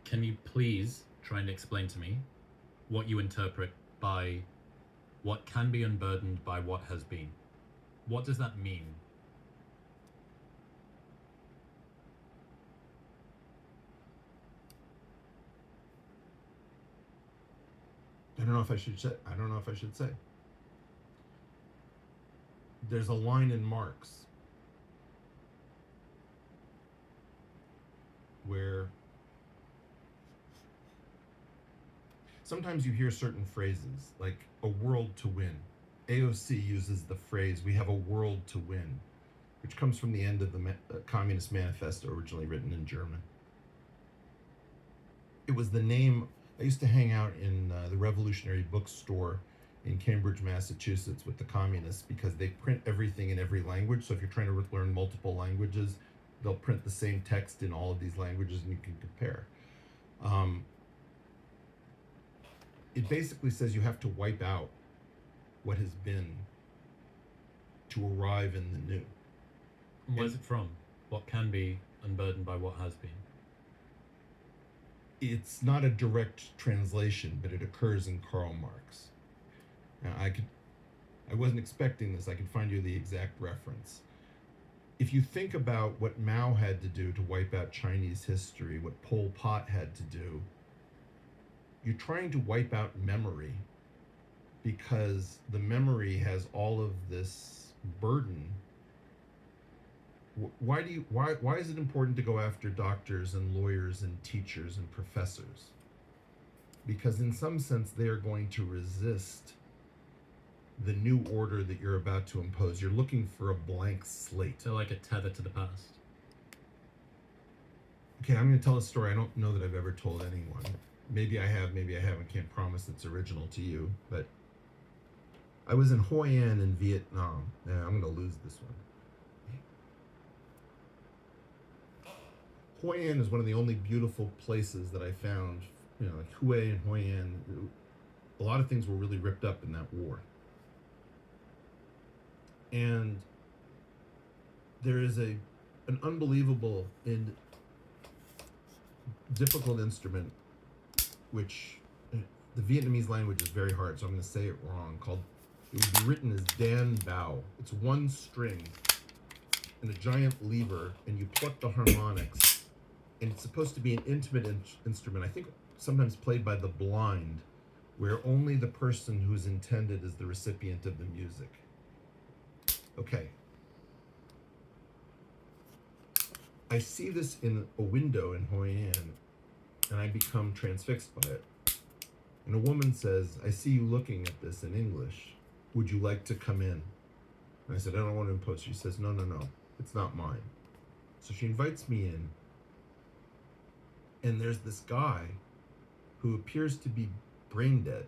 Can you please try and explain to me what you interpret by what can be unburdened by what has been? What does that mean? I don't know if I should say. There's a line in Marx where sometimes you hear certain phrases like a world to win. AOC uses the phrase, we have a world to win, which comes from the end of the Communist Manifesto, originally written in German. It was the name. I used to hang out in the Revolutionary Bookstore in Cambridge, Massachusetts with the communists because they print everything in every language. So if you're trying to learn multiple languages, they'll print the same text in all of these languages and you can compare. It basically says you have to wipe out what has been to arrive in the new. Where's it from? What can be unburdened by what has been? It's not a direct translation, but it occurs in Karl Marx. Now, I wasn't expecting this. I could find you the exact reference. If you think about what Mao had to do to wipe out Chinese history, what Pol Pot had to do, you're trying to wipe out memory because the memory has all of this burden. Why is it important to go after doctors and lawyers and teachers and professors? Because in some sense they are going to resist the new order that you're about to impose. You're looking for a blank slate. So like a tether to the past. Okay, I'm going to tell a story I don't know that I've ever told anyone. Maybe I have, maybe I haven't. Can't promise it's original to you. But I was in Hoi An in Vietnam. I'm going to lose this one. Hoi An is one of the only beautiful places that I found. You know, like Hue and Hoi An. A lot of things were really ripped up in that war. And there is an unbelievable and difficult instrument, which the Vietnamese language is very hard, so I'm going to say it wrong. It would be written as Dan Bao. It's one string and a giant lever, and you pluck the harmonics. And it's supposed to be an intimate instrument. I think sometimes played by the blind, where only the person who's intended is the recipient of the music. Okay. I see this in a window in Hoi An, and I become transfixed by it. And a woman says, I see you looking at this in English. Would you like to come in? And I said, I don't want to impose. She says, no, it's not mine. So she invites me in. And there's this guy who appears to be brain dead.